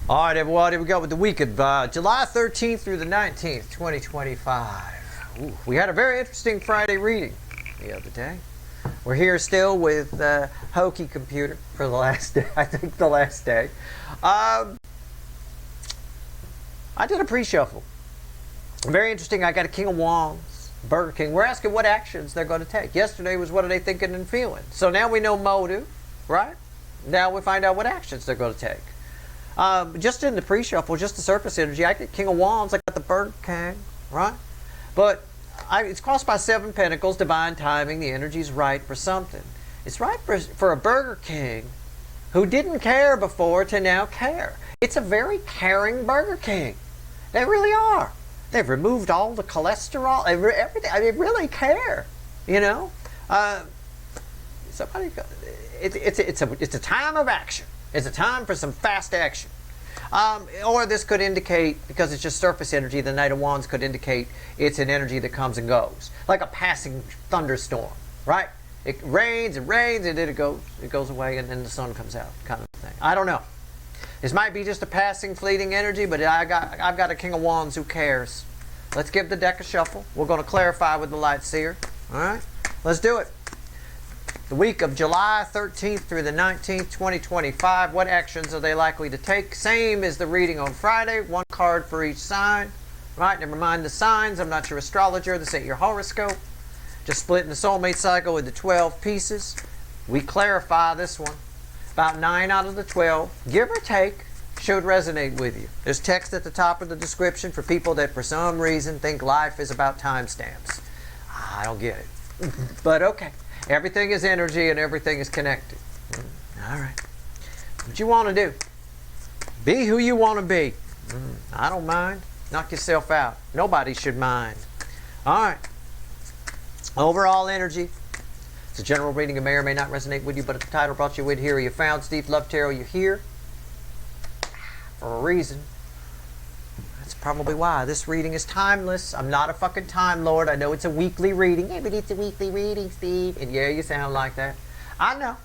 All right, everyone, here we go with the week of July 13th through the 19th, 2025. Ooh, we had a very interesting Friday reading the other day. We're here still with Hokey Computer for the last day, I think the last day. I did a pre-shuffle. Very interesting. I got a King of Wands, Burger King. We're asking what actions they're going to take. Yesterday was what are they thinking and feeling. So now we know motive, right? Now we find out what actions they're going to take. Just in the pre-shuffle, just the surface energy, I get King of Wands, I got the Burger King, right? But it's crossed by 7 Pentacles, divine timing, the energy's right for something. It's right for a Burger King who didn't care before to now care. It's a very caring Burger King. They really are. They've removed all the cholesterol, everything. They really care, you know? It's a time of action. It's a time for some fast action. Or this could indicate, because it's just surface energy, the Knight of Wands could indicate it's an energy that comes and goes. Like a passing thunderstorm, right? It rains, and then it goes away, and then the sun comes out, kind of thing. I don't know. This might be just a passing, fleeting energy, but I've got a King of Wands who cares. Let's give the deck a shuffle. We're going to clarify with the Light Seer. All right? Let's do it. The week of July 13th through the 19th, 2025. What actions are they likely to take? Same as the reading on Friday. 1 card for each sign. Right? Never mind the signs. I'm not your astrologer. This ain't your horoscope. Just splitting the soulmate cycle into 12 pieces. We clarify this one. About 9 out of the 12, give or take, should resonate with you. There's text at the top of the description for people that for some reason think life is about timestamps. I don't get it. But okay. Everything is energy and everything is connected. All right. What you want to do? Be who you want to be. I don't mind. Knock yourself out. Nobody should mind. All right. Overall energy. It's a general reading. It may or may not resonate with you, but if the title brought you with Here You Found Steve Love Tarot, you're here for a reason. That's probably why. This reading is timeless. I'm not a fucking Time Lord. I know it's a weekly reading. Yeah, but it's a weekly reading, Steve. And yeah, you sound like that. I know.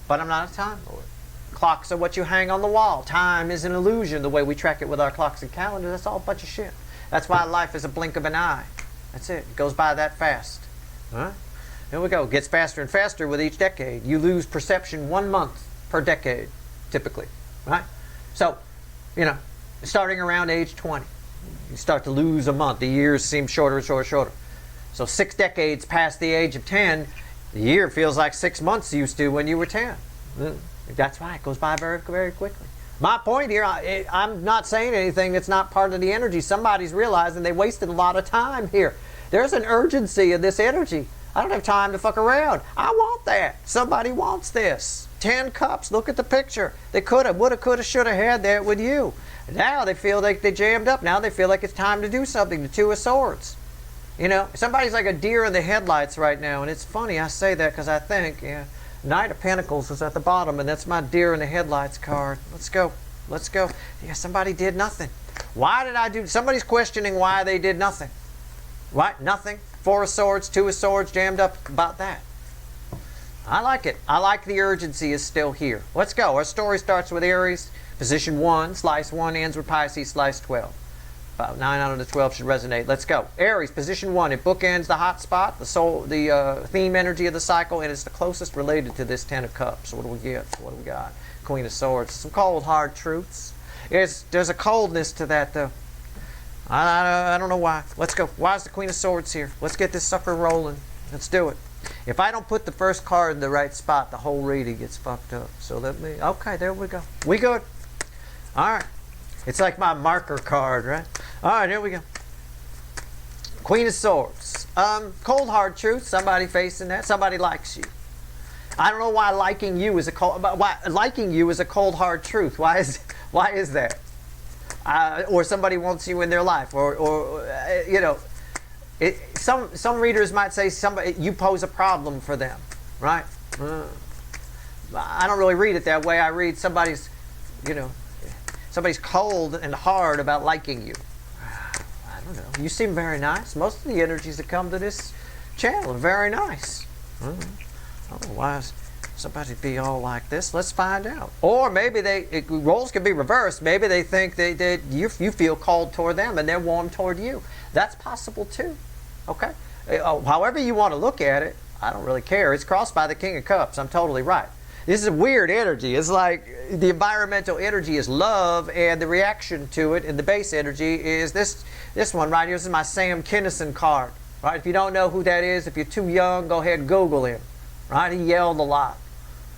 But I'm not a Time Lord. Clocks are what you hang on the wall. Time is an illusion, the way we track it with our clocks and calendars. That's all a bunch of shit. That's why life is a blink of an eye. That's it. It goes by that fast. All right? Here we go. It gets faster and faster with each decade. You lose perception 1 month per decade, typically. Right? So, you know, starting around age 20, you start to lose a month. The years seem shorter and shorter and shorter. So 6 decades past the age of 10, the year feels like 6 months used to when you were 10. That's right. It goes by very, very quickly. My point here, I'm not saying anything that's not part of the energy. Somebody's realizing they wasted a lot of time here. There's an urgency in this energy. I don't have time to fuck around. I want that. Somebody wants this. 10 cups. Look at the picture. They could have, would have, could have, should have had that with you. Now they feel like they jammed up. Now they feel like it's time to do something. The 2 of Swords. You know, somebody's like a deer in the headlights right now. And it's funny I say that because I think, yeah, Knight of Pentacles is at the bottom. And that's my deer in the headlights card. Let's go. Let's go. Yeah, somebody did nothing. Why did I do? Somebody's questioning why they did nothing. What? Nothing. 4 of Swords, 2 of Swords, jammed up about that. I like it. I like the urgency is still here. Let's go. Our story starts with Aries, position 1, slice 1, ends with Pisces, slice 12. About 9 out of the 12 should resonate. Let's go. Aries, position 1, it bookends the hot spot, the theme energy of the cycle, and it's the closest related to this 10 of Cups. So what do we get? What do we got? Queen of Swords. Some cold, hard truths. There's a coldness to that, though. I don't know why. Let's go. Why is the Queen of Swords here? Let's get this sucker rolling. Let's do it. If I don't put the first card in the right spot, the whole reading gets fucked up. So let me... Okay, there we go. We good. All right. It's like my marker card, right? All right, here we go. Queen of Swords. Cold, hard truth. Somebody facing that. Somebody likes you. I don't know why liking you is a cold... Why liking you is a cold, hard truth. Why is that? Or somebody wants you in their life, or you know, some readers might say you pose a problem for them, right? I don't really read it that way. I read somebody's cold and hard about liking you. I don't know. You seem very nice. Most of the energies that come to this channel are very nice. I don't know why. Somebody be all like this. Let's find out. Or maybe roles can be reversed. Maybe they think that you feel called toward them and they're warm toward you. That's possible too. Okay? However you want to look at it, I don't really care. It's crossed by the King of Cups. I'm totally right. This is a weird energy. It's like the environmental energy is love, and the reaction to it in the base energy is this one right here. This is my Sam Kinison card. Right? If you don't know who that is, if you're too young, go ahead and Google him. Right? He yelled a lot.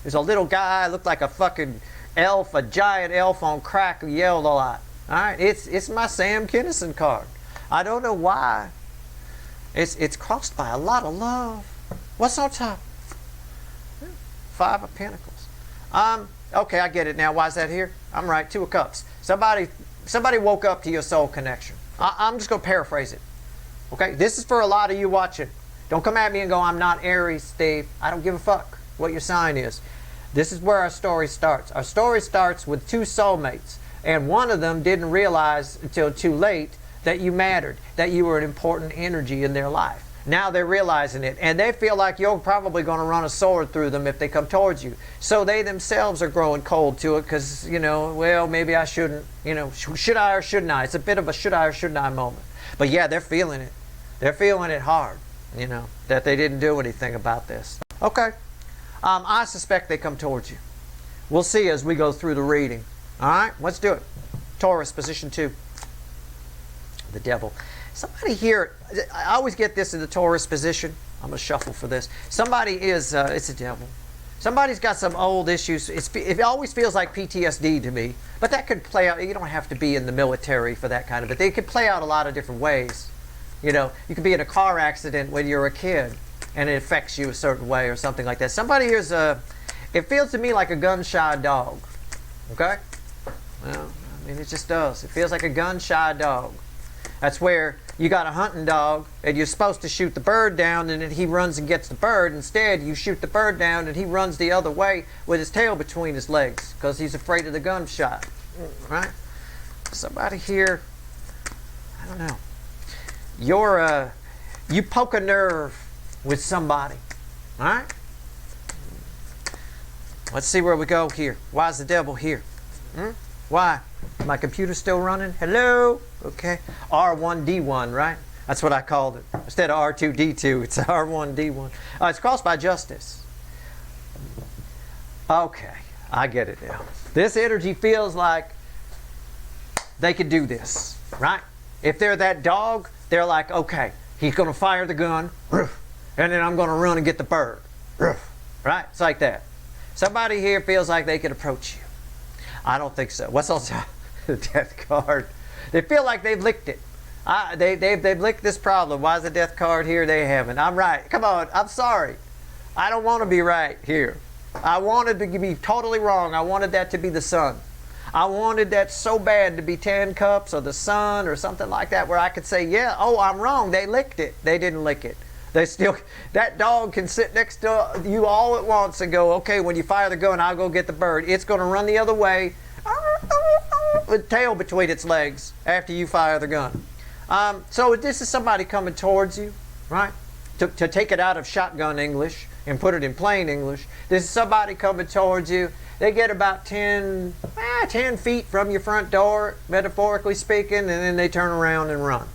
There's a little guy, looked like a fucking elf, a giant elf on crack, who yelled a lot. All right, it's my Sam Kinison card. I don't know why. It's crossed by a lot of love. What's on top? 5 of Pentacles. Okay, I get it now. Why is that here? I'm right. 2 of Cups. Somebody woke up to your soul connection. I'm just going to paraphrase it. Okay, this is for a lot of you watching. Don't come at me and go, I'm not Aries, Steve. I don't give a fuck what your sign is. This is where our story starts. Our story starts with 2 soulmates, and one of them didn't realize until too late that you mattered, that you were an important energy in their life. Now they're realizing it, and they feel like you're probably going to run a sword through them if they come towards you. So they themselves are growing cold to it because, well, maybe I shouldn't, should I or shouldn't I? It's a bit of a should I or shouldn't I moment. But yeah, they're feeling it. They're feeling it hard, that they didn't do anything about this. Okay. I suspect they come towards you. We'll see as we go through the reading. All right, let's do it. Taurus, position 2. The Devil. Somebody here, I always get this in the Taurus position. I'm going to shuffle for this. Somebody is, it's a devil. Somebody's got some old issues. It always feels like PTSD to me. But that could play out. You don't have to be in the military for that kind of it. They could play out a lot of different ways. You could be in a car accident when you're a kid, and it affects you a certain way or something like that. Somebody here's it feels to me like a gun-shy dog. Okay? Well, it just does. It feels like a gun-shy dog. That's where you got a hunting dog, and you're supposed to shoot the bird down, and then he runs and gets the bird. Instead, you shoot the bird down, and he runs the other way with his tail between his legs because he's afraid of the gunshot. Right? Somebody here, I don't know. You poke a nerve with somebody. All right? Let's see where we go here. Why is the devil here? Why? My computer still running? Hello? Okay. R1D1, right? That's what I called it. Instead of R2D2, it's R1D1. It's crossed by justice. Okay. I get it now. This energy feels like they could do this, right? If they're that dog, they're like, okay, he's going to fire the gun, and then I'm going to run and get the bird. Right? It's like that. Somebody here feels like they could approach you. I don't think so. What's also the death card? They feel like they've licked it. They've licked this problem. Why is the death card here? They haven't. I'm right. Come on. I'm sorry. I don't want to be right here. I wanted to be totally wrong. I wanted that to be the sun. I wanted that so bad to be 10 cups or the sun or something like that where I could say, yeah, oh, I'm wrong. They licked it. They didn't lick it. That dog can sit next to you all at once and go, okay, when you fire the gun, I'll go get the bird. It's going to run the other way with tail between its legs after you fire the gun. So this is somebody coming towards you, right? To take it out of shotgun English and put it in plain English. This is somebody coming towards you. They get about 10 feet from your front door, metaphorically speaking, and then they turn around and run.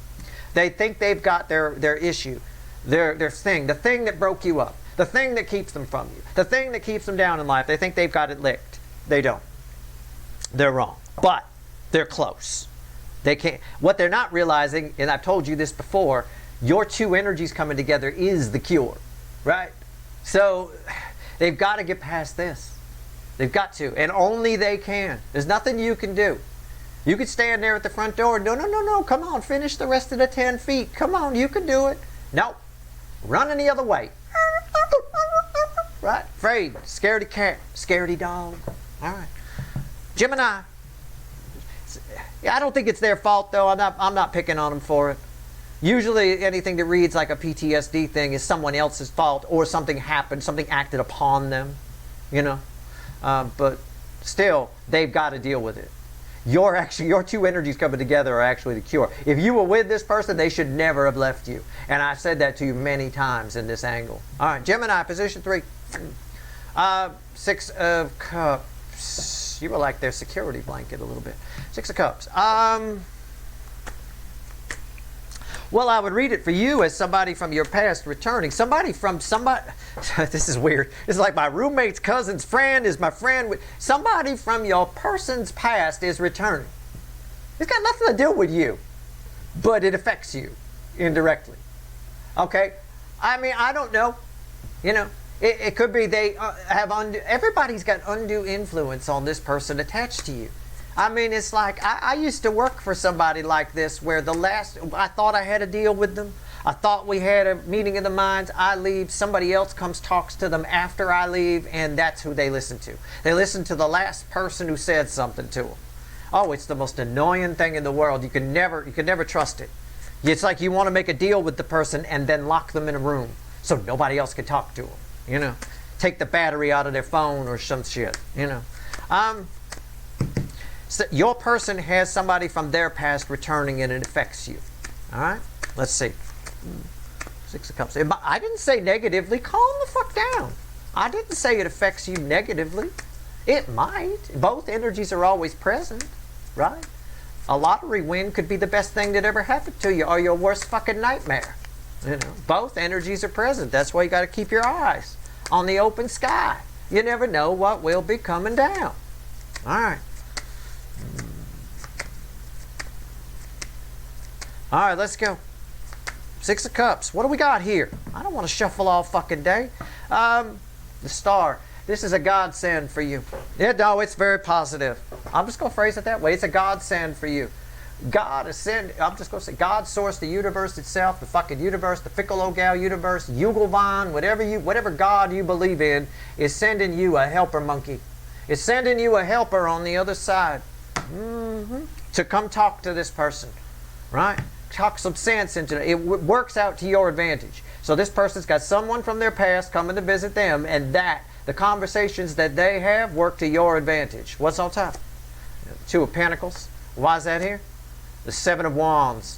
They think they've got their issue. Their thing, the thing that broke you up, the thing that keeps them from you, the thing that keeps them down in life. They think they've got it licked. They don't. They're wrong. But they're close. They can't. What they're not realizing, and I've told you this before, your 2 energies coming together is the cure, right? So they've got to get past this. They've got to, and only they can. There's nothing you can do. You could stand there at the front door. No. Come on, finish the rest of the 10 feet. Come on, you can do it. No. Running the other way. Right? Afraid. Scaredy cat. Scaredy dog. All right. Gemini. I don't think it's their fault, though. I'm not picking on them for it. Usually anything that reads like a PTSD thing is someone else's fault or something happened, something acted upon them. But still, they've got to deal with it. Your 2 energies coming together are actually the cure. If you were with this person, they should never have left you. And I've said that to you many times in this angle. All right, Gemini, position 3. Six of Cups. You were like their security blanket a little bit. Six of Cups. Well, I would read it for you as somebody from your past returning. Somebody. This is weird. It's like my roommate's cousin's friend is my friend. Somebody from your person's past is returning. It's got nothing to do with you, but it affects you indirectly. Okay? I mean, I don't know. You know, it could be they have everybody's got undue influence on this person attached to you. I mean, it's like, I used to work for somebody like this where I thought I had a deal with them. I thought we had a meeting of the minds. I leave, somebody else comes, talks to them after I leave, and that's who they listen to. They listen to the last person who said something to them. Oh, it's the most annoying thing in the world. You can never trust it. It's like you want to make a deal with the person and then lock them in a room so nobody else can talk to them. You know, take the battery out of their phone or some shit. You know, so your person has somebody from their past returning and it affects you. All right, let's see. Six of Cups. I didn't say negatively. Calm the fuck down. I didn't say it affects you negatively. It might. Both energies are always present, right? A lottery win could be the best thing that ever happened to you or your worst fucking nightmare. You know, both energies are present. That's why you got to keep your eyes on the open sky. You never know what will be coming down. All right. All right, let's go. Six of Cups. What do we got here? I don't want to shuffle all fucking day. The Star. This is a godsend for you. No, it's very positive. I'm just going to phrase it that way. It's a godsend for you. God is I'm just going to say God, source, the universe itself, the fucking universe, the Piccolo Gal universe, Yugelvan, whatever God you believe in, is sending you a helper monkey. It's sending you a helper on the other side to come talk to this person, right? Talk some sense into it. It works out to your advantage. So this person's got someone from their past coming to visit them, and the conversations that they have work to your advantage. What's on top? Two of Pentacles. Why is that here? The Seven of Wands.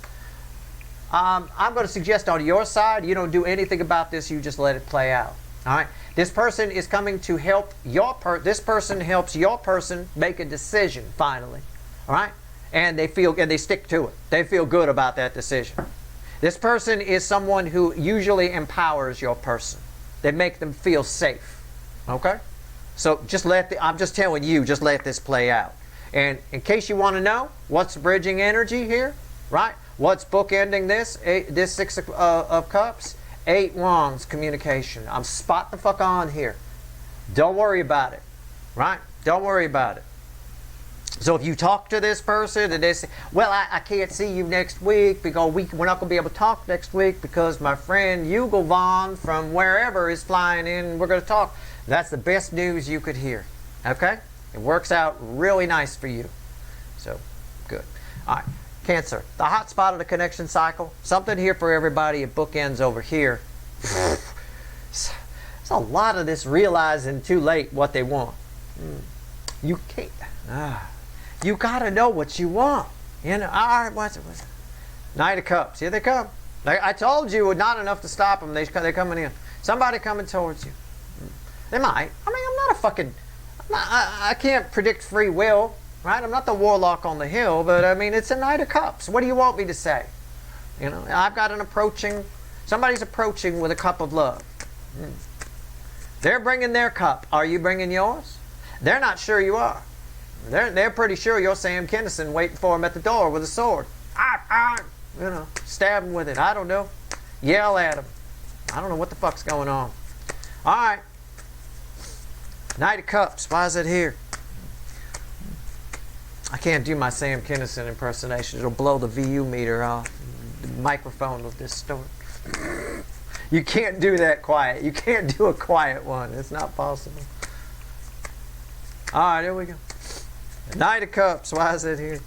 I'm going to suggest on your side, you don't do anything about this. You just let it play out. All right. This person is coming to help this person helps your person make a decision finally. All right. And they stick to it. They feel good about that decision. This person is someone who usually empowers your person. They make them feel safe. Okay? So I'm just telling you, just let this play out. And in case you want to know, what's bridging energy here? Right? What's bookending this Six of Cups? 8 Wands, communication. I'm spot the fuck on here. Don't worry about it. Right? Don't worry about it. So if you talk to this person and they say, well, I can't see you next week because we're not going to be able to talk next week because my friend Yugelvan from wherever is flying in and we're going to talk. That's the best news you could hear. Okay? It works out really nice for you. So, good. All right. Cancer. The hot spot of the connection cycle. Something here for everybody. It bookends over here. There's a lot of this realizing too late what they want. You can't. You got to know what you want. You know. All right. What's it? Knight of Cups. Here they come. I told you, not enough to stop them. They're coming in. Somebody coming towards you. They might. I mean, I'm not a fucking... I can't predict free will, right? I'm not the warlock on the hill, but I mean, it's a Knight of Cups. What do you want me to say? You know, I've got somebody's approaching with a cup of love. They're bringing their cup. Are you bringing yours? They're not sure you are. They're pretty sure you're Sam Kinison waiting for him at the door with a sword. You know, stab him with it. I don't know. Yell at him. I don't know what the fuck's going on. All right. Knight of Cups. Why is it here? I can't do my Sam Kinison impersonation. It'll blow the VU meter off. The microphone will distort. You can't do that quiet. You can't do a quiet one. It's not possible. All right, here we go. Knight of Cups. Why is it here?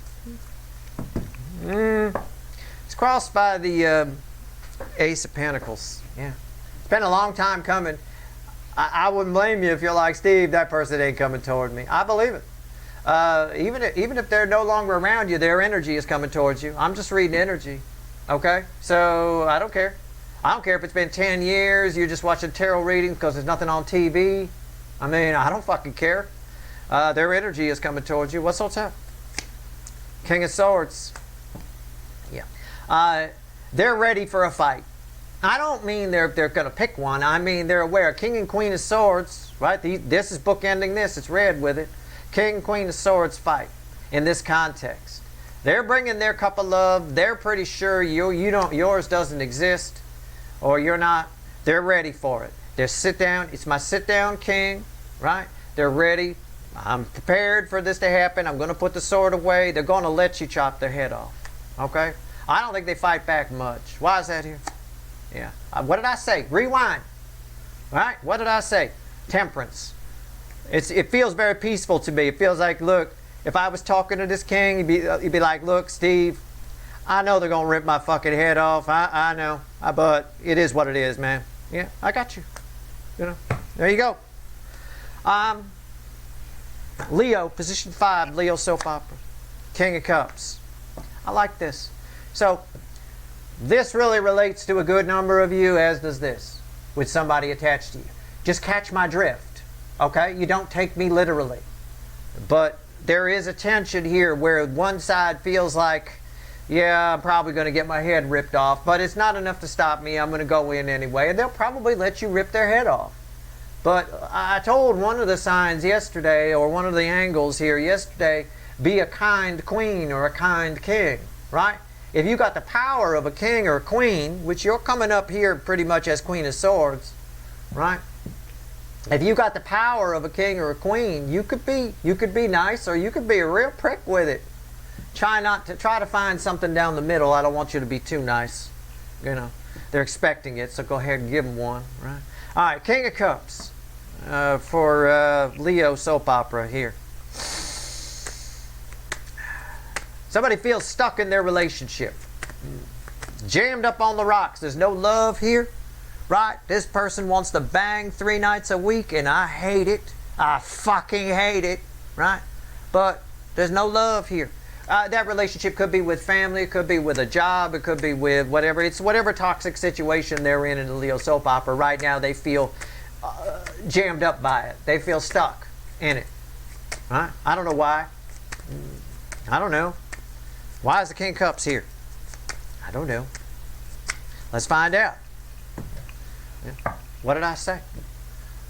It's crossed by the Ace of Pentacles. Yeah. It's been a long time coming. I wouldn't blame you if you're like, Steve, that person ain't coming toward me. I believe it. Even if they're no longer around you, their energy is coming towards you. I'm just reading energy. Okay? So I don't care. I don't care if it's been 10 years, you're just watching tarot readings because there's nothing on TV. I mean, I don't fucking care. Their energy is coming towards you. What's up? King of Swords. Yeah. They're ready for a fight. I don't mean they're going to pick one. I mean they're aware. King and Queen of Swords, right? This is bookending this. It's red with it. King and Queen of Swords fight in this context. They're bringing their cup of love. They're pretty sure yours doesn't exist, or you're not. They're ready for it. They're sit down. It's my sit down king, right? They're ready. I'm prepared for this to happen. I'm going to put the sword away. They're going to let you chop their head off. Okay? I don't think they fight back much. Why is that here? Yeah. What did I say? Rewind. Right? What did I say? Temperance. It feels very peaceful to me. It feels like, look, if I was talking to this king, he'd be like, look, Steve, I know they're going to rip my fucking head off. I know. But it is what it is, man. Yeah, I got you. You know, there you go. Leo, position 5, Leo soap opera. King of Cups. I like this. So, this really relates to a good number of you, as does this, with somebody attached to you. Just catch my drift, okay? You don't take me literally. But there is a tension here where one side feels like, yeah, I'm probably going to get my head ripped off, but it's not enough to stop me. I'm going to go in anyway. And they'll probably let you rip their head off. But I told one of the signs yesterday, or one of the angles here yesterday, be a kind queen or a kind king, right? If you got the power of a king or a queen, which you're coming up here pretty much as Queen of Swords, right? If you got the power of a king or a queen, you could be nice, or you could be a real prick with it. Try to find something down the middle. I don't want you to be too nice. You know, they're expecting it, so go ahead and give them one, right? All right, King of Cups for Leo soap opera here. Somebody feels stuck in their relationship. Jammed up on the rocks. There's no love here, right? This person wants to bang 3 nights a week, and I hate it. I fucking hate it, right? But there's no love here. That relationship could be with family, it could be with a job, it could be with whatever. It's whatever toxic situation they're in the Leo soap opera. Right now they feel jammed up by it. They feel stuck in it. Right? I don't know why. I don't know. Why is the King of Cups here? I don't know. Let's find out. Yeah. What did I say?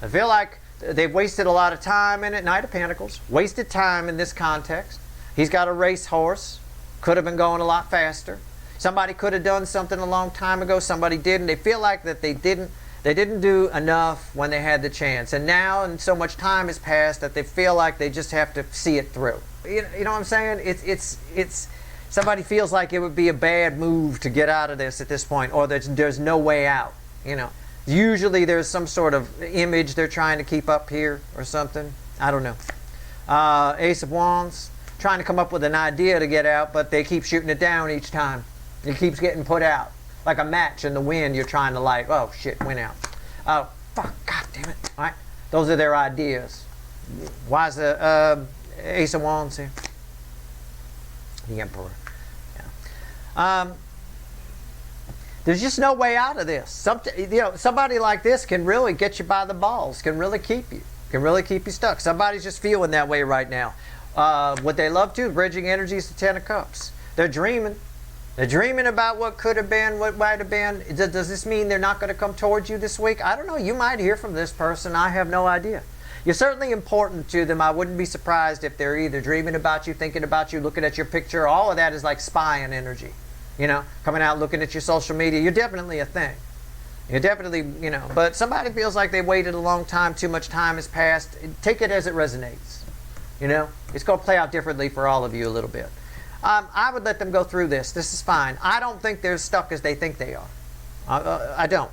I feel like they've wasted a lot of time in it. Knight of Pentacles. Wasted time in this context. He's got a race horse. Could have been going a lot faster. Somebody could have done something a long time ago. Somebody didn't. They feel like that they didn't do enough when they had the chance. And now, and so much time has passed that they feel like they just have to see it through. You know what I'm saying? It's somebody feels like it would be a bad move to get out of this at this point, or there's no way out. You know, usually there's some sort of image they're trying to keep up here or something. I don't know. Ace of Wands, trying to come up with an idea to get out, but they keep shooting it down each time. It keeps getting put out. Like a match in the wind you're trying to light. Oh shit, went out. Oh fuck, god damn it. Alright, those are their ideas. Why is the Ace of Wands here? The Emperor. Yeah. There's just no way out of this. Somebody like this can really get you by the balls, can really keep you stuck. Somebody's just feeling that way right now. What they love to, bridging energy, is the Ten of Cups. They're dreaming. They're dreaming about what could have been, what might have been. Does this mean they're not going to come towards you this week? I don't know. You might hear from this person. I have no idea. You're certainly important to them. I wouldn't be surprised if they're either dreaming about you, thinking about you, looking at your picture. All of that is like spying energy. You know, coming out, looking at your social media. You're definitely a thing. You're definitely, you know. But somebody feels like they waited a long time, too much time has passed. Take it as it resonates. You know, it's going to play out differently for all of you a little bit. I would let them go through this. This is fine. I don't think they're as stuck as they think they are. I don't.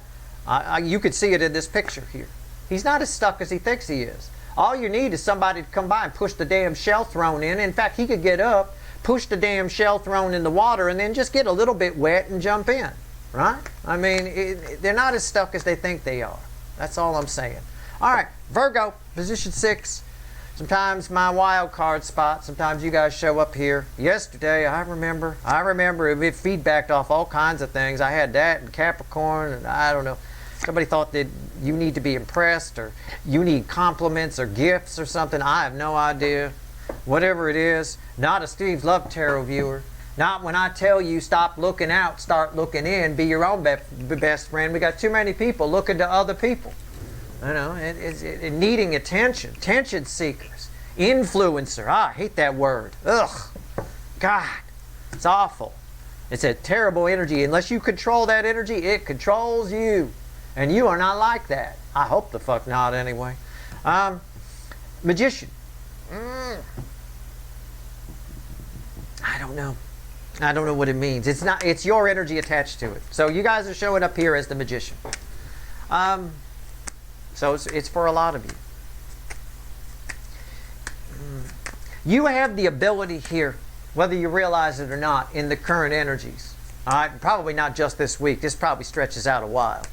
You could see it in this picture here. He's not as stuck as he thinks he is. All you need is somebody to come by and push the damn shell thrown in. In fact, he could get up, push the damn shell thrown in the water, and then just get a little bit wet and jump in. Right? I mean, they're not as stuck as they think they are. That's all I'm saying. All right, Virgo, position 6. Sometimes my wild card spot, sometimes you guys show up here. Yesterday, I remember it feedbacked off all kinds of things. I had that and Capricorn and I don't know. Somebody thought that you need to be impressed, or you need compliments or gifts or something. I have no idea. Whatever it is, not a Steve's Love Tarot viewer. Not when I tell you stop looking out, start looking in, be your own best friend. We got too many people looking to other people. You know, it needing attention. Attention seekers. Influencer. I hate that word. Ugh. God. It's awful. It's a terrible energy. Unless you control that energy, it controls you. And you are not like that. I hope the fuck not anyway. Magician. I don't know. I don't know what it means. It's not. It's your energy attached to it. So you guys are showing up here as the magician. So it's for a lot of you. You have the ability here, whether you realize it or not, in the current energies. All right, probably not just this week. This probably stretches out a while.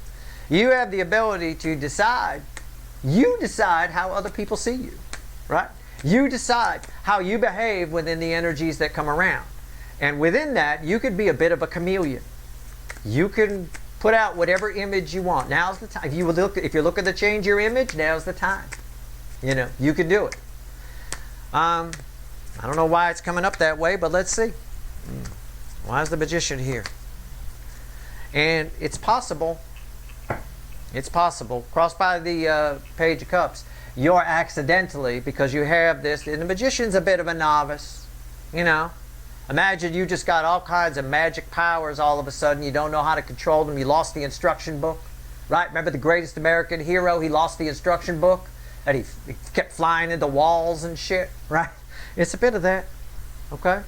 You have the ability to decide. You decide how other people see you, right? You decide how you behave within the energies that come around. And within that, you could be a bit of a chameleon. You can put out whatever image you want. Now's the time. If you're looking to change your image, now's the time. You know, you can do it. I don't know why it's coming up that way, but let's see. Why is the magician here? And it's possible. It's possible. Crossed by the Page of Cups. You're accidentally, because you have this, and the magician's a bit of a novice, you know. Imagine you just got all kinds of magic powers all of a sudden. You don't know how to control them. You lost the instruction book, right? Remember the greatest American hero? He lost the instruction book, and he kept flying into walls and shit, right? It's a bit of that, okay?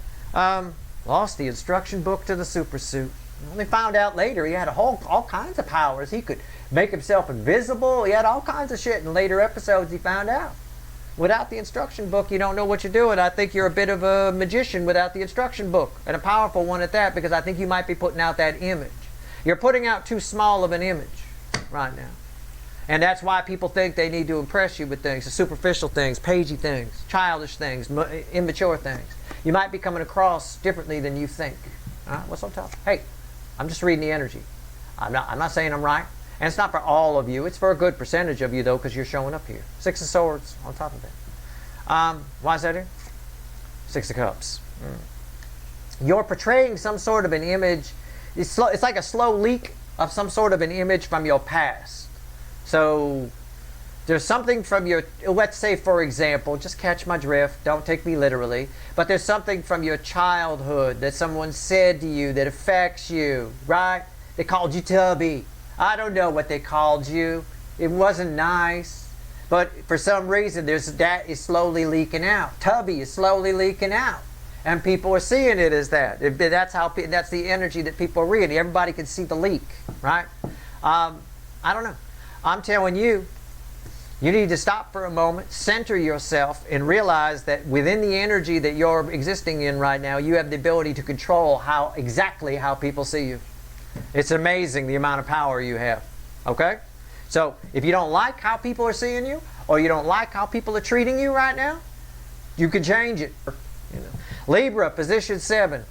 Lost the instruction book to the super suit. Well, they found out later he had all kinds of powers. He could make himself invisible. He had all kinds of shit. In later episodes, he found out. Without the instruction book, you don't know what you're doing. I think you're a bit of a magician without the instruction book, and a powerful one at that, because I think you might be putting out that image. You're putting out too small of an image right now. And that's why people think they need to impress you with things, the superficial things, pagey things, childish things, immature things. You might be coming across differently than you think. All right? What's on top? Hey, I'm just reading the energy. I'm not saying I'm right. And it's not for all of you. It's for a good percentage of you, though, because you're showing up here. Six of Swords on top of it. Why is that here? Six of Cups. You're portraying some sort of an image. It's like a slow leak of some sort of an image from your past. So there's something from your, let's say, for example, just catch my drift, don't take me literally, but there's something from your childhood that someone said to you that affects you, right? They called you Tubby. I don't know what they called you. It wasn't nice. But for some reason, that is slowly leaking out. Tubby is slowly leaking out. And people are seeing it as that. That's the energy that people are reading. Everybody can see the leak, right? I don't know. I'm telling you, you need to stop for a moment, center yourself, and realize that within the energy that you're existing in right now, you have the ability to control exactly how people see you. It's amazing the amount of power you have. Okay? So if you don't like how people are seeing you, or you don't like how people are treating you right now, you can change it. You know. Libra, position 7.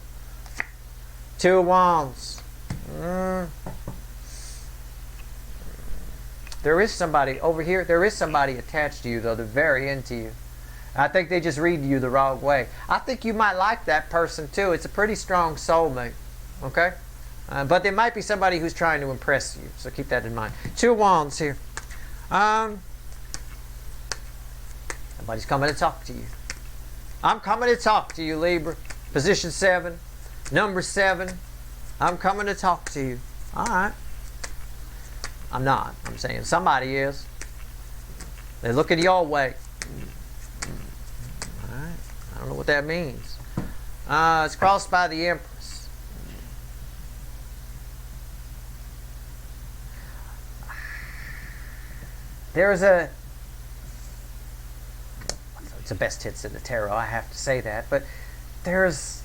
2 of Wands. There is somebody over here. There is somebody attached to you, though. They're very into you. I think they just read you the wrong way. I think you might like that person, too. It's a pretty strong soulmate. Okay? But there might be somebody who's trying to impress you, so keep that in mind. 2 of Wands here. Somebody's coming to talk to you. I'm coming to talk to you, Libra. Position 7, number 7. I'm coming to talk to you. All right. I'm not. I'm saying somebody is. They're looking your way. All right. I don't know what that means. It's crossed by the Emperor. There's it's the best hits in the tarot, I have to say that, but there's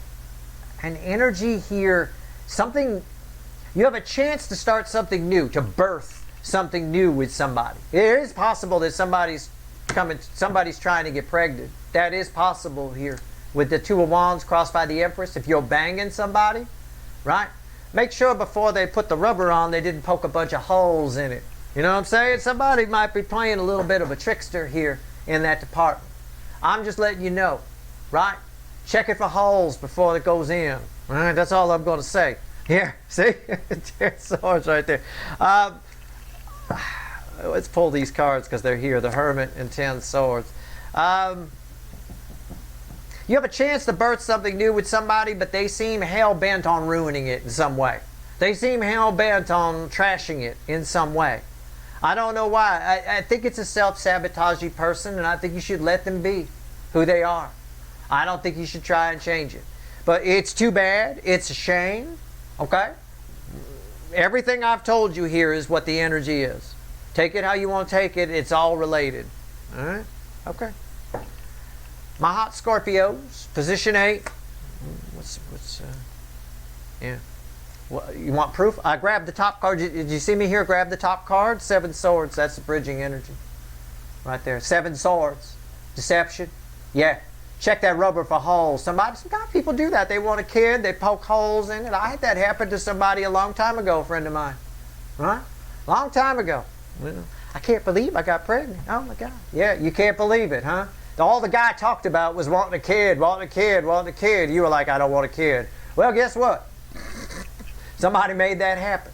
an energy here, something, you have a chance to start something new, to birth something new with somebody. It is possible that somebody's trying to get pregnant. That is possible here. With the 2 of Wands crossed by the Empress, if you're banging somebody, right? Make sure before they put the rubber on, they didn't poke a bunch of holes in it. You know what I'm saying? Somebody might be playing a little bit of a trickster here in that department. I'm just letting you know, right? Check it for holes before it goes in. All right, that's all I'm going to say. Here, see? There's swords right there. Let's pull these cards because they're here. The Hermit and 10 swords. You have a chance to birth something new with somebody, but they seem hell-bent on ruining it in some way. They seem hell-bent on trashing it in some way. I don't know why. I think it's a self-sabotaging person, and I think you should let them be who they are. I don't think you should try and change it. But it's too bad. It's a shame. Okay? Everything I've told you here is what the energy is. Take it how you want to take it. It's all related. All right? Okay. My hot Scorpios, position 8. Yeah. What, you want proof? I grabbed the top card. Did you see me here grab the top card? 7 swords. That's the bridging energy. Right there. 7 swords. Deception. Yeah. Check that rubber for holes. Sometimes people do that. They want a kid. They poke holes in it. I had that happen to somebody a long time ago, a friend of mine. Right? Long time ago. I can't believe I got pregnant. Oh my God. Yeah, you can't believe it, huh? All the guy talked about was wanting a kid, wanting a kid, wanting a kid. You were like, I don't want a kid. Well, guess what? Somebody made that happen.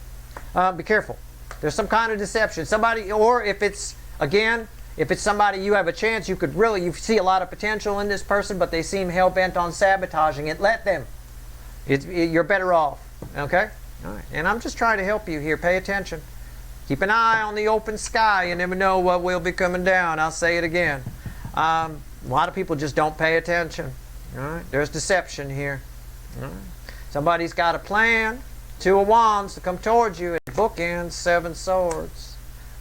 Be careful. There's some kind of deception. Somebody, or if it's, again, if it's somebody you have a chance, you see a lot of potential in this person, but they seem hell-bent on sabotaging it, let them. You're better off. Okay? All right. And I'm just trying to help you here. Pay attention. Keep an eye on the open sky. You never know what will be coming down. I'll say it again. A lot of people just don't pay attention. All right? There's deception here. All right? Somebody's got a plan. 2 of Wands to come towards you. And bookends, 7 swords.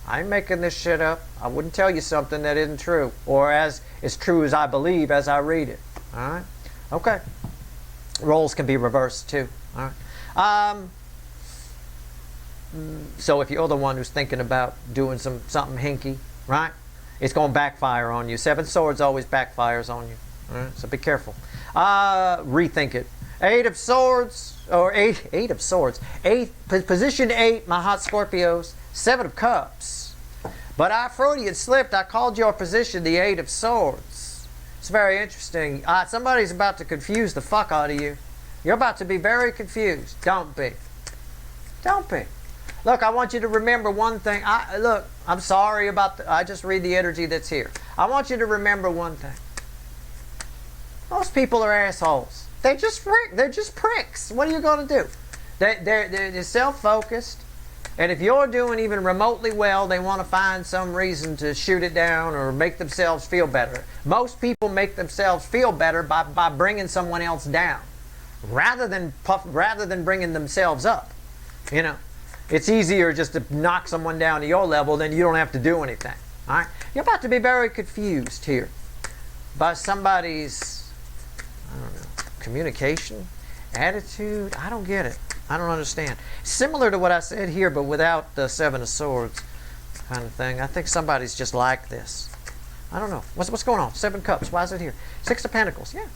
I ain't making this shit up. I wouldn't tell you something that isn't true. Or as true as I believe as I read it. All right? Okay. Roles can be reversed too. All right? So if you're the one who's thinking about doing something hinky, right? It's going to backfire on you. 7 swords always backfires on you. All right? So be careful. Rethink it. 8 of swords, or 8 of swords. Position 8, my hot Scorpios. 7 of cups. But I Freudian slipped. I called your position the 8 of swords. It's very interesting. Somebody's about to confuse the fuck out of you. You're about to be very confused. Don't be. Don't be. Look, I want you to remember one thing. Look, I'm sorry about I just read the energy that's here. I want you to remember one thing. Most people are assholes. They're just pricks. What are you going to do? They're self-focused. And if you're doing even remotely well, they want to find some reason to shoot it down or make themselves feel better. Most people make themselves feel better by bringing someone else down, rather than bringing themselves up. You know, it's easier just to knock someone down to your level than you don't have to do anything. All right? You're about to be very confused here by somebody's, I don't know, communication, attitude. I don't get it. I don't understand. Similar to what I said here, but without the 7 of swords kind of thing. I think somebody's just like this. I don't know. What's going on? 7 cups. Why is it here? 6 of pentacles. Yeah.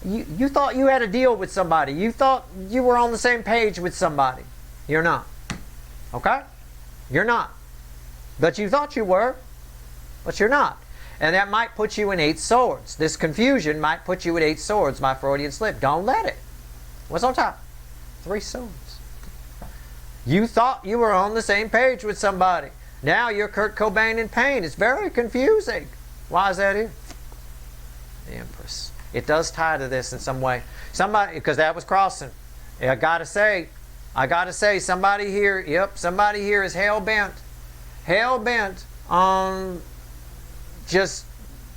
You thought you had a deal with somebody. You thought you were on the same page with somebody. You're not. Okay? You're not. But you thought you were. But you're not. And that might put you in 8 swords. This confusion might put you at 8 swords, my Freudian slip. Don't let it. What's on top? 3 swords. You thought you were on the same page with somebody. Now you're Kurt Cobain in pain. It's very confusing. Why is that here? The Empress. It does tie to this in some way. Somebody, because that was crossing. I gotta say, somebody here, somebody here is hell-bent on just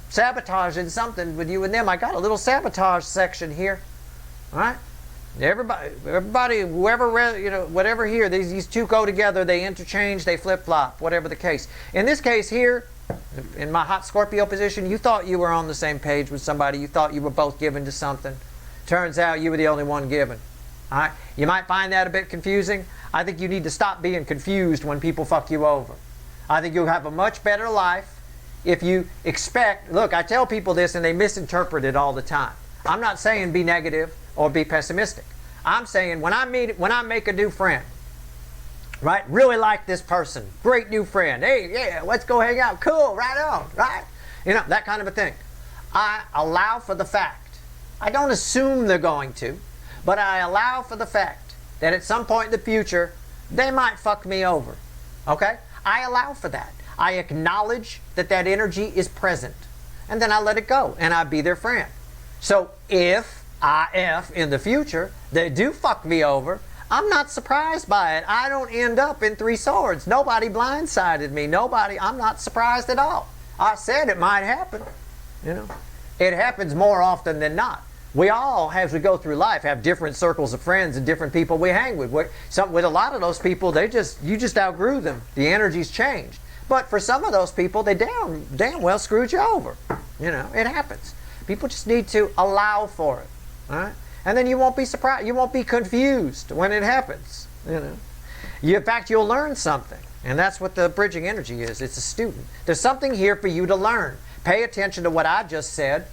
sabotaging something with you and them. I got a little sabotage section here. All right? Everybody, whoever, you know, whatever here, these two go together, they interchange, they flip-flop, whatever the case. In this case here, in my hot Scorpio position, you thought you were on the same page with somebody. You thought you were both given to something. Turns out you were the only one given. All right? You might find that a bit confusing. I think you need to stop being confused when people fuck you over. I think you'll have a much better life if you expect... Look, I tell people this and they misinterpret it all the time. I'm not saying be negative or be pessimistic. I'm saying when I make a new friend, right? Really like this person. Great new friend. Hey, yeah, let's go hang out. Cool, right on, right? You know, that kind of a thing. I allow for the fact. I don't assume they're going to, but I allow for the fact that at some point in the future, they might fuck me over. Okay? I allow for that. I acknowledge that that energy is present. And then I let it go, and I be their friend. So if in the future, they do fuck me over, I'm not surprised by it. I don't end up in 3 swords. Nobody blindsided me. I'm not surprised at all. I said it might happen. You know, it happens more often than not. We all, as we go through life, have different circles of friends and different people we hang with. With a lot of those people, you just outgrew them. The energy's changed. But for some of those people, they damn well screwed you over. You know, it happens. People just need to allow for it. All right? And then you won't be surprised. You won't be confused when it happens. You know, in fact, you'll learn something. And that's what the bridging energy is. It's a student. There's something here for you to learn. Pay attention to what I just said.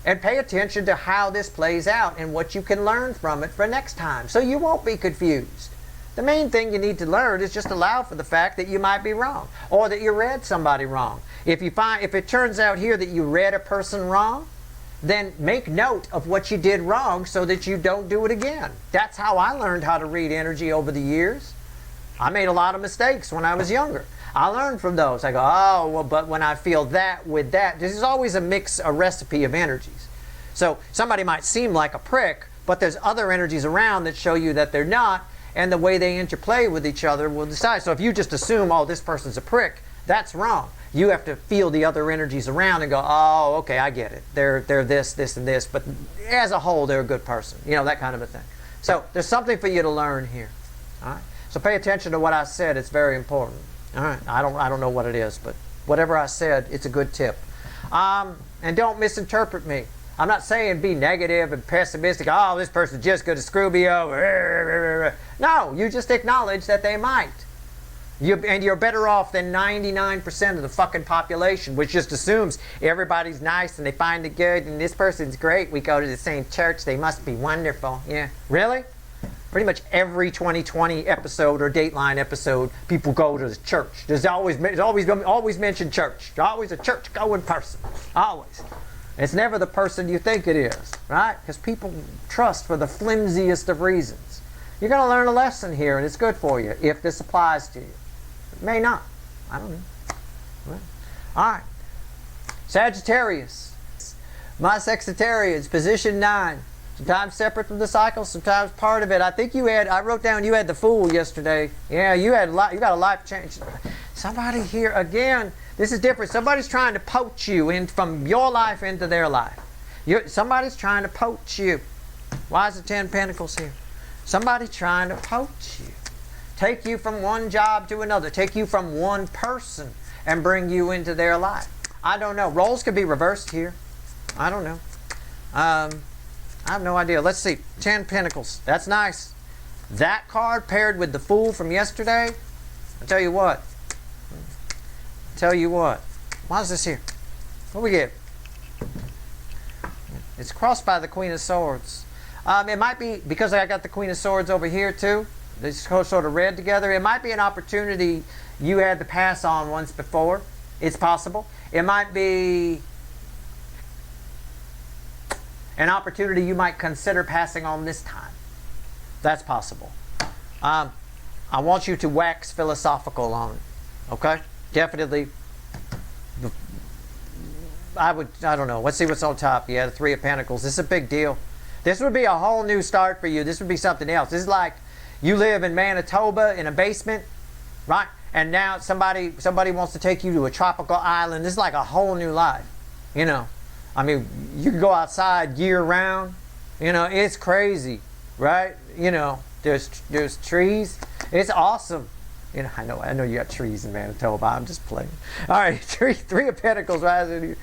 And pay attention to how this plays out and what you can learn from it for next time. So you won't be confused. The main thing you need to learn is just allow for the fact that you might be wrong. Or that you read somebody wrong. If it turns out here that you read a person wrong, then make note of what you did wrong so that you don't do it again. That's how I learned how to read energy over the years. I made a lot of mistakes when I was younger. I learned from those. I go, oh, well, but when I feel that with that, this is always a recipe of energies. So somebody might seem like a prick, but there's other energies around that show you that they're not, and the way they interplay with each other will decide. So if you just assume, oh, this person's a prick, that's wrong. You have to feel the other energies around and go, oh, okay, I get it. They're this, this, and this, but as a whole, they're a good person. You know, that kind of a thing. So there's something for you to learn here. All right? So pay attention to what I said. It's very important. All right? I don't know what it is, but whatever I said, it's a good tip. And don't misinterpret me. I'm not saying be negative and pessimistic. Oh, this person's just going to screw me over. No, you just acknowledge that they might. And you're better off than 99% of the fucking population, which just assumes everybody's nice and they find it good and this person's great. We go to the same church. They must be wonderful. Yeah. Really? Pretty much every 2020 episode or Dateline episode, people go to the church. There's always mentioned church. Always a church-going person. Always. It's never the person you think it is, right? Because people trust for the flimsiest of reasons. You're going to learn a lesson here, and it's good for you if this applies to you. It may not. I don't know. Well, all right. Sagittarius. My Sagittarius, position 9. Sometimes separate from the cycle, sometimes part of it. I think I wrote down you had the Fool yesterday. Yeah, you got a life change. Somebody here, again, this is different. Somebody's trying to poach you from your life into their life. Somebody's trying to poach you. Why is the 10 Pentacles here? Somebody's trying to poach you. Take you from one job to another. Take you from one person and bring you into their life. I don't know. Roles could be reversed here. I don't know. I have no idea. Let's see. 10 Pentacles. That's nice. That card paired with the Fool from yesterday. I'll tell you what. Why is this here? What we get? It's crossed by the Queen of Swords. It might be, because I got the Queen of Swords over here too. They sort of read together. It might be an opportunity you had to pass on once before. It's possible. It might be an opportunity you might consider passing on this time. That's possible. I want you to wax philosophical on it. Okay? Definitely. I don't know. Let's see what's on top. Yeah, the 3 of Pentacles. This is a big deal. This would be a whole new start for you. This would be something else. This is like you live in Manitoba in a basement, right? And now somebody wants to take you to a tropical island. This is like a whole new life. You know, I mean, you can go outside year round. You know, it's crazy, right? You know, there's trees. It's awesome. You know, I know you got trees in Manitoba. I'm just playing. All right, 3 of Pentacles rising here.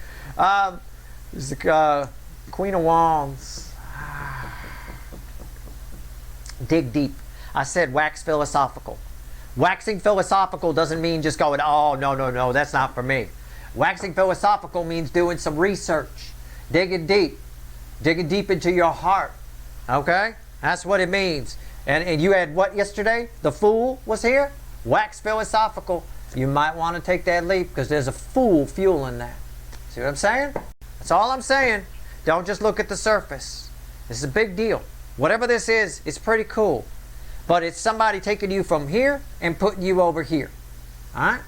There's the Queen of Wands. Dig deep. I said wax philosophical. Waxing philosophical doesn't mean just going, oh, no, that's not for me. Waxing philosophical means doing some research. Digging deep into your heart. Okay? That's what it means. And you had what yesterday? The Fool was here? Wax philosophical, you might want to take that leap because there's a fool fueling that. See what I'm saying? That's all I'm saying. Don't just look at the surface. This is a big deal. Whatever this is, it's pretty cool. But it's somebody taking you from here and putting you over here. Alright?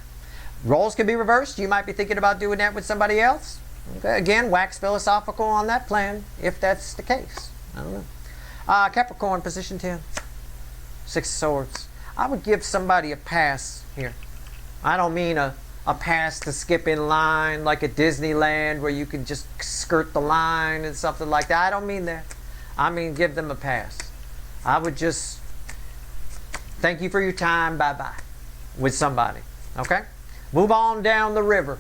Roles can be reversed. You might be thinking about doing that with somebody else. Okay. Again, wax philosophical on that plan, if that's the case. I don't know. Capricorn, position 10. 6 of Swords. I would give somebody a pass here. I don't mean a pass to skip in line like at Disneyland where you can just skirt the line and something like that. I don't mean that. I mean give them a pass. I would just thank you for your time, bye-bye, with somebody. Okay? Move on down the river.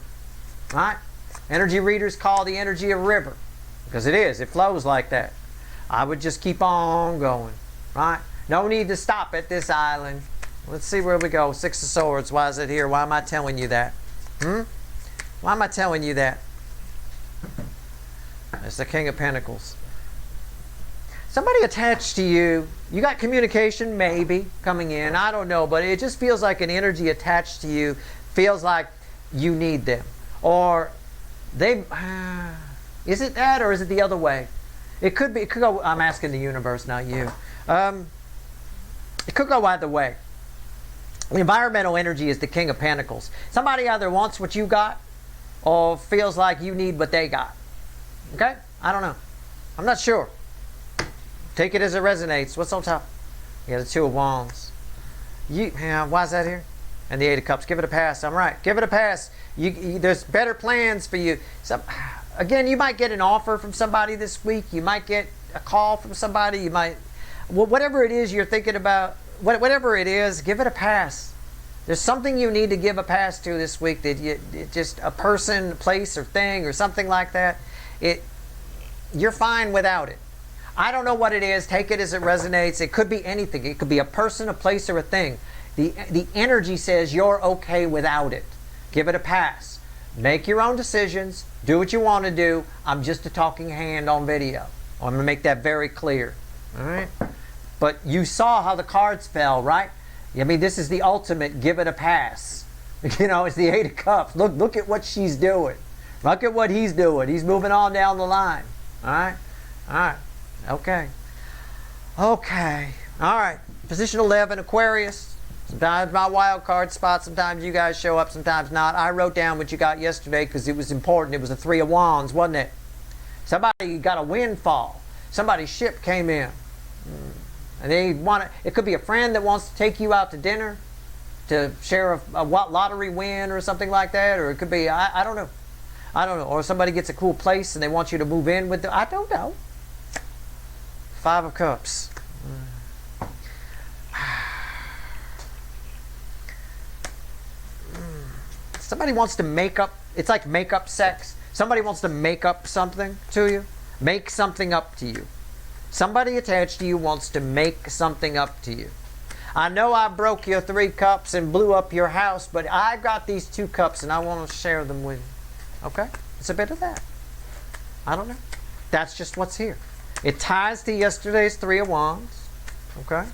Right? Energy readers call the energy a river because it is. It flows like that. I would just keep on going. Right? No need to stop at this island. Let's see where we go. 6 of Swords. Why is it here? Why am I telling you that? Why am I telling you that? It's the King of Pentacles. Somebody attached to you. You got communication maybe coming in. I don't know. But it just feels like an energy attached to you. Feels like you need them. Or they... is it that or is it the other way? It could be. It could go... I'm asking the universe, not you. It could go either way. The environmental energy is the King of Pentacles. Somebody either wants what you got or feels like you need what they got. Okay? I don't know. I'm not sure. Take it as it resonates. What's on top? You got the 2 of Wands. Why is that here? And the 8 of Cups. Give it a pass. I'm right. Give it a pass. There's better plans for you. Again, you might get an offer from somebody this week. You might get a call from somebody. You might... whatever it is you're thinking about, whatever it is, give it a pass. There's something you need to give a pass to this week that just a person, place, or thing, or something like that. You're fine without it. I don't know what it is. Take it as it resonates. It could be anything. It could be a person, a place, or a thing. The energy says you're okay without it. Give it a pass. Make your own decisions. Do what you want to do. I'm just a talking hand on video. I'm going to make that very clear. All right? But you saw how the cards fell, right? I mean, this is the ultimate give it a pass. You know, it's the 8 of Cups. Look at what she's doing. Look at what he's doing. He's moving on down the line. All right? All right. Okay. Okay. All right. Position 11, Aquarius. Sometimes my wild card spot. Sometimes you guys show up, sometimes not. I wrote down what you got yesterday because it was important. It was the 3 of Wands, wasn't it? Somebody got a windfall. Somebody's ship came in. And it could be a friend that wants to take you out to dinner to share a lottery win or something like that. Or it could be, I don't know. I don't know. Or somebody gets a cool place and they want you to move in with them. I don't know. 5 of Cups. Somebody wants to make up. It's like make up sex. Somebody wants to make up something to you. Make something up to you. Somebody attached to you wants to make something up to you. I know I broke your 3 cups and blew up your house, but I got these 2 cups and I want to share them with you. Okay? It's a bit of that. I don't know. That's just what's here. It ties to yesterday's 3 of Wands. Okay?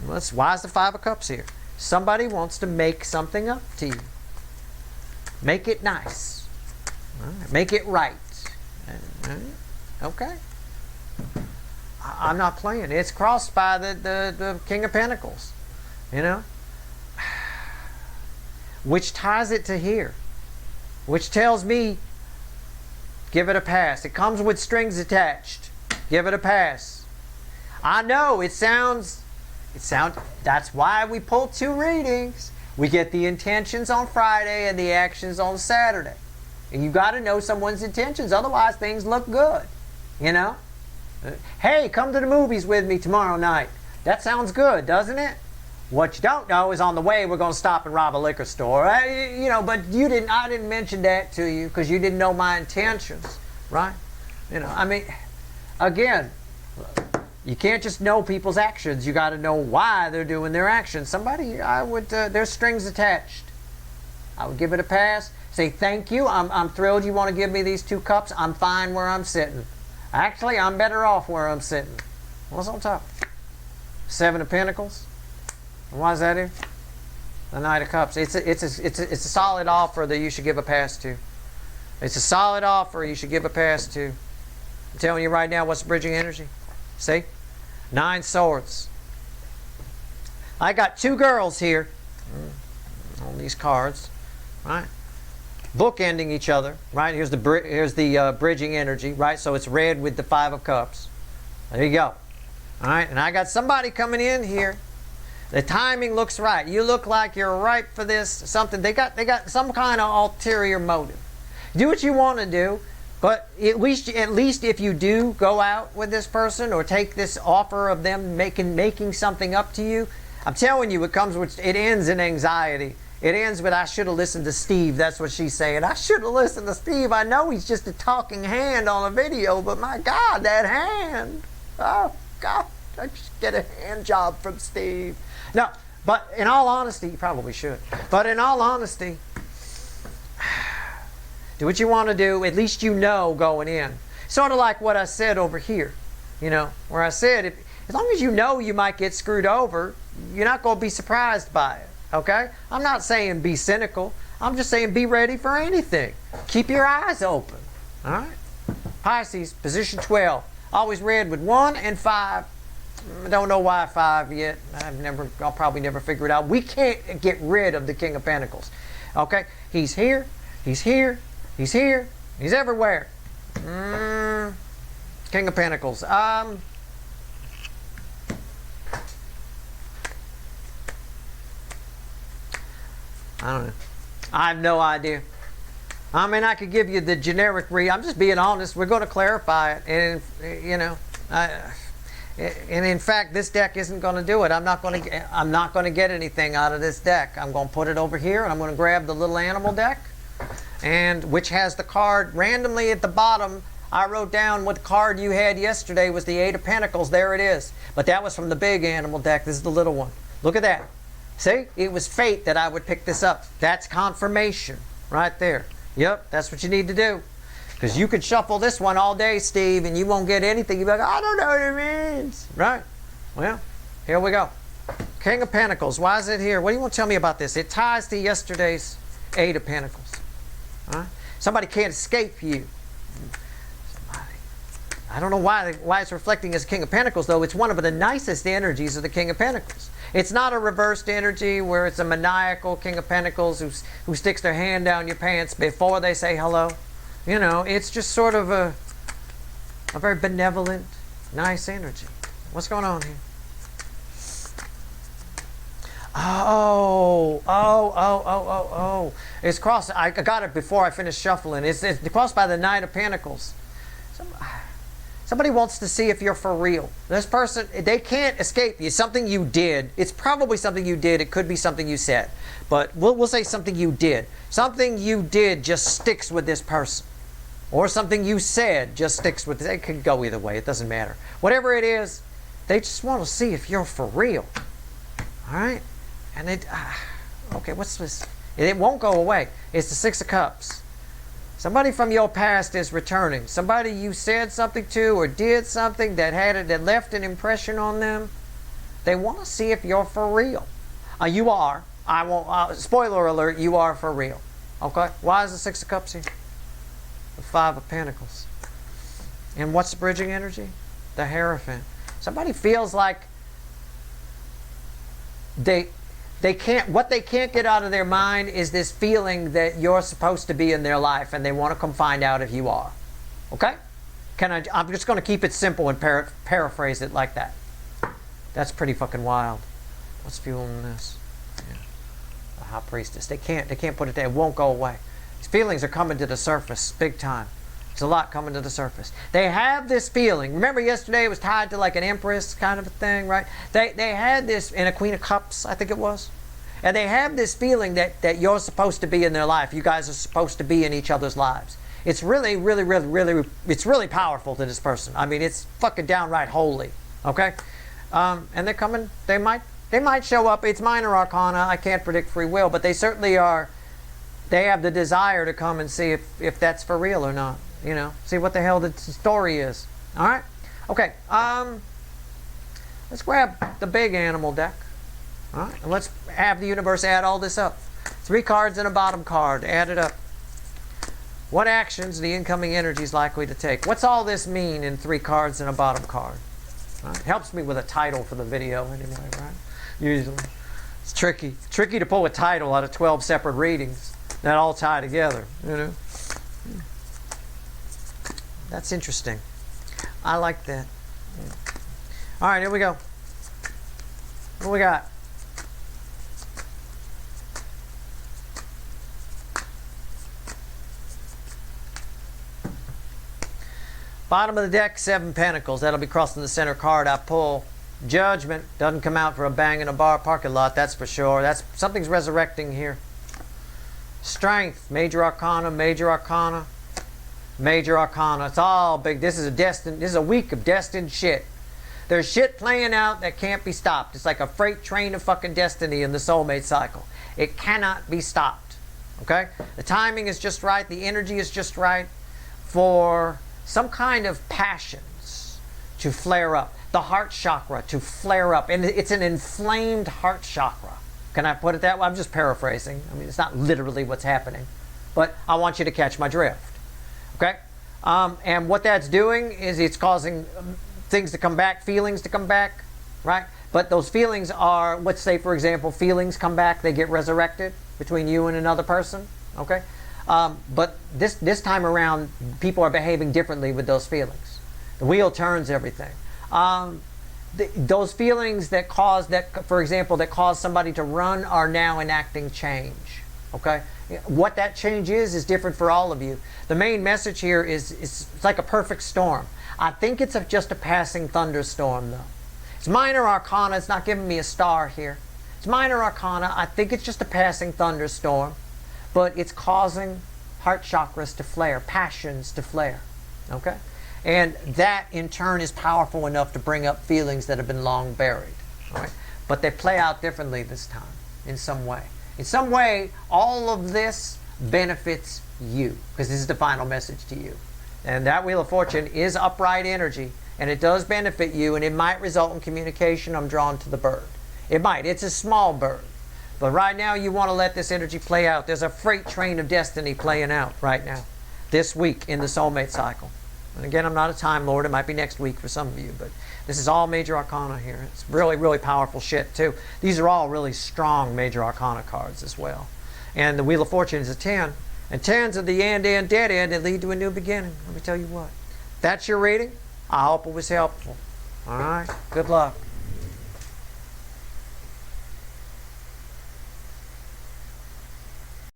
Why is the 5 of Cups here? Somebody wants to make something up to you. Make it nice. All right. Make it right. Okay? I'm not playing. It's crossed by the King of Pentacles. You know? Which ties it to here. Which tells me, give it a pass. It comes with strings attached. Give it a pass. I know, it sounds, that's why we pull 2 readings. We get the intentions on Friday and the actions on Saturday. And you got to know someone's intentions, otherwise things look good. You know? Hey, come to the movies with me tomorrow night. That sounds good, doesn't it? What you don't know is on the way we're going to stop and rob a liquor store. You know, but I didn't mention that to you because you didn't know my intentions, right? You know, I mean, again, you can't just know people's actions. You got to know why they're doing their actions. Somebody, there's strings attached. I would give it a pass. Say thank you. I'm thrilled you want to give me these 2 cups. I'm fine where I'm sitting. Actually, I'm better off where I'm sitting. What's on top? 7 of Pentacles. And why is that here? The Knight of Cups. It's a solid offer that you should give a pass to. It's a solid offer you should give a pass to. I'm telling you right now what's bridging energy. See? 9 swords. I got 2 girls here on these cards, right? Bookending each other, right? Here's the bridging energy, right? So it's red with the 5 of Cups. There you go. All right, and I got somebody coming in here. The timing looks right. You look like you're ripe for this. Something they got some kind of ulterior motive. Do what you want to do, but at least if you do go out with this person or take this offer of them making something up to you, I'm telling you, it ends in anxiety. It ends with, I should have listened to Steve. That's what she's saying. I should have listened to Steve. I know he's just a talking hand on a video, but my God, that hand. Oh, God, I should get a hand job from Steve. No, but in all honesty, you probably should. But in all honesty, do what you want to do. At least you know going in. Sort of like what I said over here, where I said, as long as you know you might get screwed over, you're not going to be surprised by it, okay? I'm not saying be cynical. I'm just saying be ready for anything. Keep your eyes open, all right? Pisces, position 12. Always red with 1 and 5. I don't know why 5 yet. I'll probably never figure it out. We can't get rid of the King of Pentacles, okay? He's here. He's here. He's here. He's everywhere. King of Pentacles. I don't know. I have no idea. I mean, I could give you the generic read. I'm just being honest. We're going to clarify it, and and in fact, this deck isn't going to do it. I'm not going to get anything out of this deck. I'm going to put it over here, and I'm going to grab the little animal deck, and which has the card randomly at the bottom. I wrote down what card you had yesterday was the 8 of Pentacles. There it is. But that was from the big animal deck. This is the little one. Look at that. See? It was fate that I would pick this up. That's confirmation right there. Yep, that's what you need to do. Because you could shuffle this one all day, Steve, and you won't get anything. You'll be like, I don't know what it means. Right? Well, here we go. King of Pentacles. Why is it here? What do you want to tell me about this? It ties to yesterday's 8 of Pentacles. All right? Somebody can't escape you. I don't know why it's reflecting as King of Pentacles, though. It's one of the nicest energies of the King of Pentacles. It's not a reversed energy where it's a maniacal King of Pentacles who sticks their hand down your pants before they say hello. It's just sort of a very benevolent, nice energy. What's going on here? Oh. It's crossed. I got it before I finished shuffling. It's crossed by the Knight of Pentacles. Somebody wants to see if you're for real. This person, they can't escape you. Something you did. It's probably something you did. It could be something you said. But we'll say something you did. Something you did just sticks with this person. Or something you said just sticks with this. It could go either way. It doesn't matter. Whatever it is, they just want to see if you're for real. All right? And okay, what's this? It won't go away. It's the 6 of Cups. Somebody from your past is returning. Somebody you said something to or did something that left an impression on them. They want to see if you're for real. You are. I won't. Spoiler alert. You are for real. Okay. Why is the 6 of Cups here? The 5 of Pentacles. And what's the bridging energy? The Hierophant. Somebody feels like what they can't get out of their mind is this feeling that you're supposed to be in their life, and they want to come find out if you are. Okay? I'm just going to keep it simple and paraphrase it like that. That's pretty fucking wild. What's fueling this? Yeah. The High Priestess. They can't put it there. It won't go away. These feelings are coming to the surface big time. There's a lot coming to the surface. They have this feeling. Remember yesterday it was tied to like an Empress kind of a thing, right? They had this, and a Queen of Cups, I think it was. And they have this feeling that you're supposed to be in their life. You guys are supposed to be in each other's lives. It's really, really, really, really, it's really powerful to this person. I mean, it's fucking downright holy. Okay? And they're coming, they might show up. It's minor arcana. I can't predict free will, but they certainly are. They have the desire to come and see if that's for real or not. See what the hell the story is. All right? Okay. Let's grab the big animal deck. All right, and let's have the universe add all this up. 3 cards and a bottom card. Add it up. What actions the incoming energy is likely to take? What's all this mean in 3 cards and a bottom card? All right, helps me with a title for the video anyway, right? Usually. It's tricky. It's tricky to pull a title out of 12 separate readings that all tie together, you know? That's interesting. I like that. All right, here we go. What we got? Bottom of the deck, 7 Pentacles. That'll be crossing the center card I pull. Judgment doesn't come out for a bang in a bar parking lot, that's for sure. That's something's resurrecting here. Strength, Major Arcana, Major Arcana, Major Arcana. It's all big. This is a week of destined shit. There's shit playing out that can't be stopped. It's like a freight train of fucking destiny in the soulmate cycle. It cannot be stopped. Okay? The timing is just right. The energy is just right for some kind of passions to flare up. The heart chakra to flare up. And it's an inflamed heart chakra. Can I put it that way? I'm just paraphrasing. I mean, it's not literally what's happening. But I want you to catch my drift. Okay? And what that's doing is it's causing things to come back, feelings to come back, right? But those feelings are, let's say, for example, feelings come back, they get resurrected between you and another person, okay? But this time around, people are behaving differently with those feelings. The wheel turns everything. Those feelings that cause, for example, that cause somebody to run are now enacting change, okay? What that change is different for all of you. The main message here is it's like a perfect storm. I think it's just a passing thunderstorm, though. It's minor arcana. It's not giving me a star here. It's minor arcana. I think it's just a passing thunderstorm, but it's causing heart chakras to flare, passions to flare, okay? And that, in turn, is powerful enough to bring up feelings that have been long buried, all right? But they play out differently this time, in some way. In some way, all of this benefits you, because this is the final message to you. And that Wheel of Fortune is upright energy, and it does benefit you, and it might result in communication. I'm drawn to the bird. It might. It's a small bird. But right now, you want to let this energy play out. There's a freight train of destiny playing out right now, this week in the soulmate cycle. And again, I'm not a Time Lord. It might be next week for some of you, but this is all Major Arcana here. It's really, really powerful shit, too. These are all really strong Major Arcana cards as well. And the Wheel of Fortune is a 10. And 10s are the end, dead end that lead to a new beginning. Let me tell you what. That's your reading. I hope it was helpful. All right. Good luck.